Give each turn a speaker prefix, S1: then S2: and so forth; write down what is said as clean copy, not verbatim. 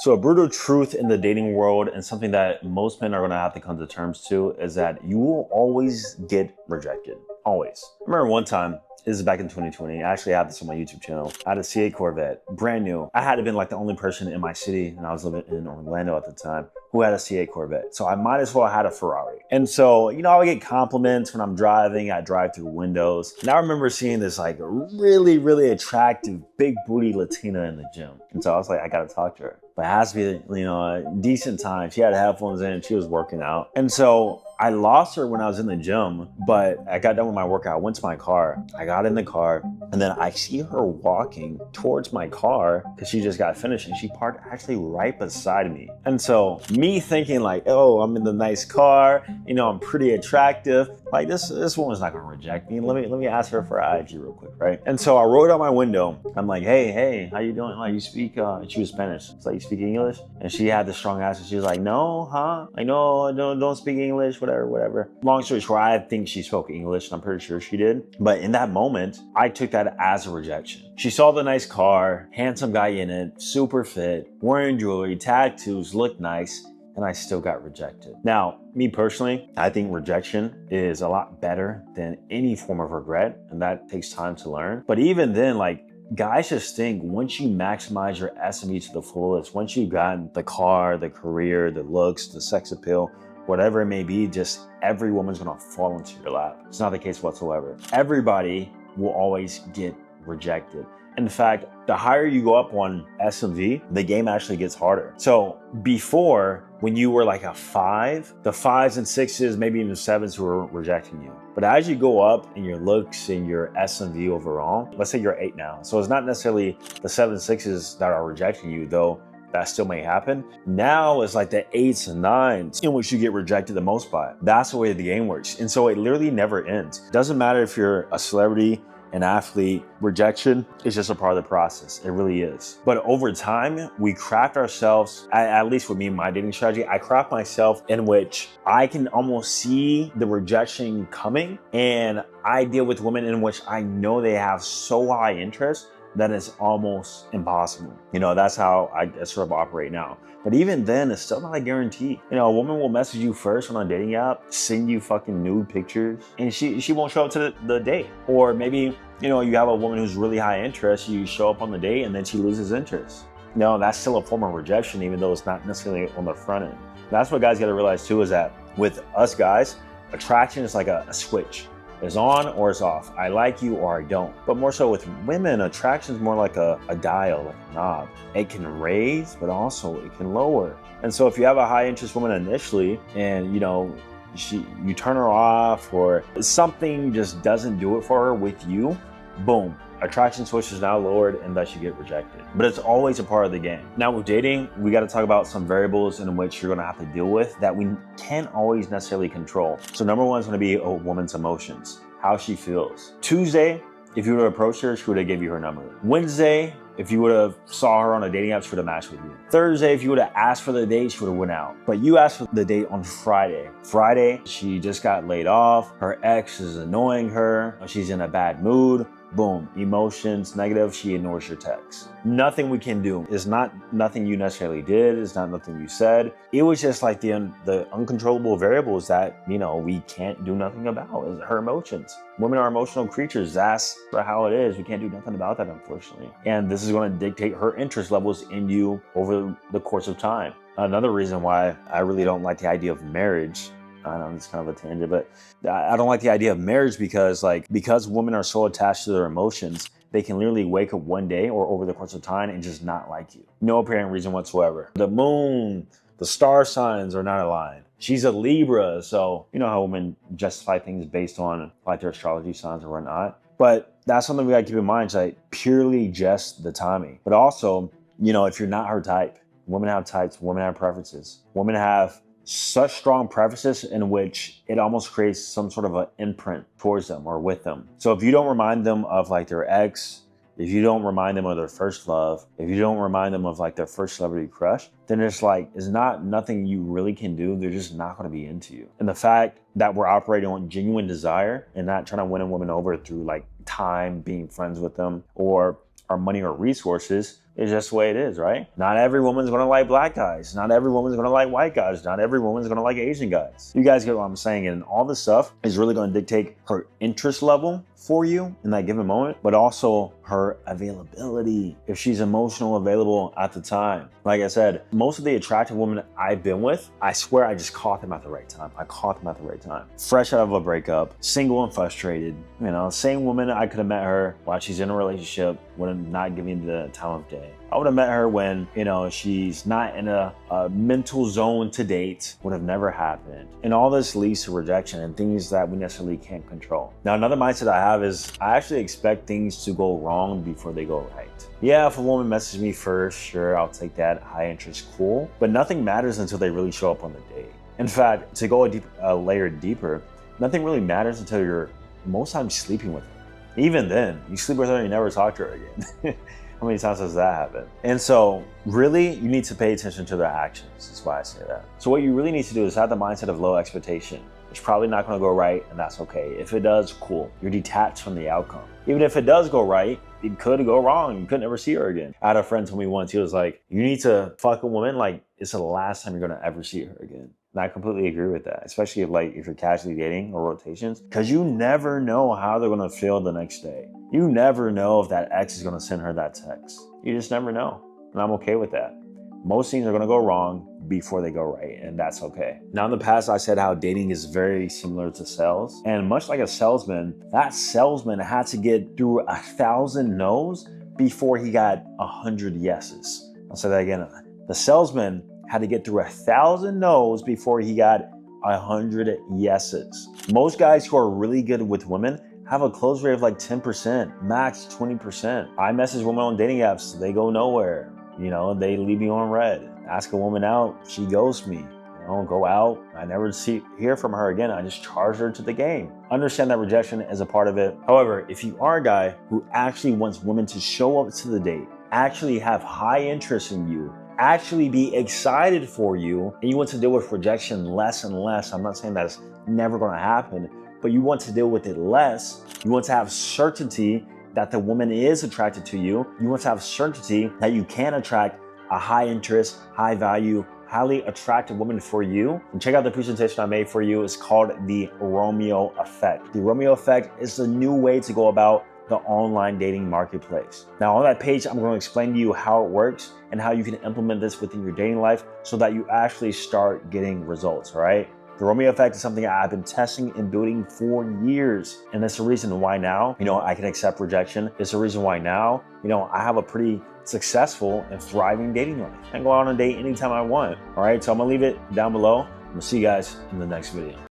S1: So a brutal truth in the dating world, and something that most men are going to have to come to terms to, is that you will always get rejected. Always. I remember one time, this is back in 2020. I actually have this on my YouTube channel. I had a C8 Corvette, brand new. I had to have been like the only person in my city, and I was living in Orlando at the time, who had a C8 Corvette. So I might as well have had a Ferrari. And so, I would get compliments when I'm driving. I drive through windows. And I remember seeing this like really, really attractive, big booty Latina in the gym. And so I was like, I gotta talk to her. But it has to be, a decent time. She had headphones in, she was working out. And so I lost her when I was in the gym, but I got done with my workout, went to my car. I got in the car, and then I see her walking towards my car because she just got finished, and she parked actually right beside me. And so me thinking like, oh, I'm in the nice car, I'm pretty attractive. Like this woman's not gonna reject me. Let me ask her for an IG real quick, right? And so I rolled out my window. I'm like, hey, how you doing? Like, you speak, she was Spanish. It's like, you speak English? And she had this strong accent. She was like, no, huh? I know, don't speak English, whatever. Long story short, I think she spoke English, and I'm pretty sure she did. But in that moment, I took that as a rejection. She saw the nice car, handsome guy in it, super fit, wearing jewelry, tattoos, looked nice, and I still got rejected. Now, me personally, I think rejection is a lot better than any form of regret, and that takes time to learn. But even then, like, guys just think once you maximize your SMV to the fullest, once you've gotten the car, the career, the looks, the sex appeal, whatever it may be, just every woman's gonna fall into your lap. It's not the case whatsoever. Everybody will always get rejected. In fact, the higher you go up on SMV, the game actually gets harder. So before, when you were like a 5, the 5s and 6s, maybe even 7s were rejecting you. But as you go up in your looks and your SMV overall, let's say you're 8 now. So it's not necessarily the 7s, 6s that are rejecting you, though that still may happen. Now it's like the 8s and 9s in which you get rejected the most by. That's the way the game works. And so it literally never ends. Doesn't matter if you're a celebrity, an athlete, rejection is just a part of the process. It really is. But over time, we craft ourselves, at least with me and my dating strategy, I craft myself in which I can almost see the rejection coming, and I deal with women in which I know they have so high interest that it's almost impossible. That's how I sort of operate now. But even then, it's still not a guarantee. A woman will message you first on a dating app, send you fucking nude pictures, and she won't show up to the date. Or maybe, you have a woman who's really high interest, you show up on the date, and then she loses interest. That's still a form of rejection, even though it's not necessarily on the front end. That's what guys gotta realize too, is that with us guys, attraction is like a switch. It's on or it's off. I like you or I don't. But more so with women, attraction is more like a dial, like a knob. It can raise, but also it can lower. And so if you have a high interest woman initially, and you turn her off, or something just doesn't do it for her with you, boom, attraction switch is now lowered, and thus you get rejected. But it's always a part of the game. Now with dating, we got to talk about some variables in which you're going to have to deal with that we can't always necessarily control. So number one is going to be a woman's emotions, how she feels. Tuesday, if you would have approached her, she would have gave you her number. Wednesday, if you would have saw her on a dating app, she would have matched with you. Thursday, if you would have asked for the date, she would have went out. But you asked for the date on Friday. Friday, she just got laid off. Her ex is annoying her. She's in a bad mood. Boom, emotions, negative, she ignores your text. Nothing we can do. It's not nothing you necessarily did. It's not nothing you said. It was just like the uncontrollable variables that, we can't do nothing about, is her emotions. Women are emotional creatures. That's how it is. We can't do nothing about that, unfortunately. And this is going to dictate her interest levels in you over the course of time. Another reason why I really don't like the idea of marriage, I know it's kind of a tangent, but I don't like the idea of marriage because women are so attached to their emotions, they can literally wake up one day or over the course of time and just not like you. No apparent reason whatsoever. The moon, the star signs are not aligned. She's a Libra, so you know how women justify things based on like their astrology signs or whatnot. But that's something we gotta keep in mind. It's like purely just the timing. But also, if you're not her type, women have types, women have preferences. Women have such strong preferences in which it almost creates some sort of an imprint towards them or with them. So if you don't remind them of like their ex, if you don't remind them of their first love, if you don't remind them of like their first celebrity crush, then it's nothing you really can do. They're just not going to be into you. And the fact that we're operating on genuine desire and not trying to win a woman over through like time, being friends with them, or our money or resources, It's just the way it is, right? Not every woman's gonna like black guys. Not every woman's gonna like white guys. Not every woman's gonna like Asian guys. You guys get what I'm saying? And all this stuff is really gonna dictate her interest level for you in that given moment, but also her availability, if she's emotional available at the time. Like I said, most of the attractive women I've been with, I swear I just caught them at the right time. I caught them at the right time. Fresh out of a breakup, single and frustrated. You know, same woman, I could have met her while she's in a relationship, would have not given me the time of day. I would have met her when, you know, she's not in a mental zone to date, would have never happened. And all this leads to rejection and things that we necessarily can't control. Now, another mindset I have is I actually expect things to go wrong before they go right. Yeah, if a woman messages me first, sure, I'll take that. High interest, cool. But nothing matters until they really show up on the date. In fact, to go a layer deeper, nothing really matters until you're most times sleeping with her. Even then, you sleep with her and you never talk to her again. How many times does that happen? And so really, you need to pay attention to their actions. That's why I say that. So what you really need to do is have the mindset of low expectation. It's probably not gonna go right, and that's okay. If it does, cool. You're detached from the outcome. Even if it does go right, it could go wrong. You could never see her again. I had a friend told me once, he was like, you need to fuck a woman like it's the last time you're gonna ever see her again. And I completely agree with that, especially if you're casually dating or rotations, because you never know how they're gonna feel the next day. You never know if that ex is gonna send her that text. You just never know, and I'm okay with that. Most things are gonna go wrong before they go right, and that's okay. Now in the past, I said how dating is very similar to sales, and much like a salesman, that salesman had to get through 1,000 no's before he got 100 yeses. I'll say that again. The salesman had to get through 1,000 no's before he got 100 yeses. Most guys who are really good with women have a close rate of like 10%, max 20%. I message women on dating apps, they go nowhere. You know, they leave me on red. Ask a woman out, she ghosts me. You know, go out, I never hear from her again. I just charge her to the game. Understand that rejection is a part of it. However, if you are a guy who actually wants women to show up to the date, actually have high interest in you, actually be excited for you, and you want to deal with rejection less and less. I'm not saying that it's never gonna happen, but you want to deal with it less. You want to have certainty that the woman is attracted to you. You want to have certainty that you can attract a high interest, high value, highly attractive woman for you. And check out the presentation I made for you. It's called the Romeo Effect. The Romeo Effect is the new way to go about the online dating marketplace. Now on that page, I'm going to explain to you how it works and how you can implement this within your dating life so that you actually start getting results, all right? The Romeo Effect is something I've been testing and building for years. And that's the reason why now, I can accept rejection. It's the reason why now, I have a pretty successful and thriving dating life. I can go out on a date anytime I want. All right, so I'm gonna leave it down below. I'm gonna see you guys in the next video.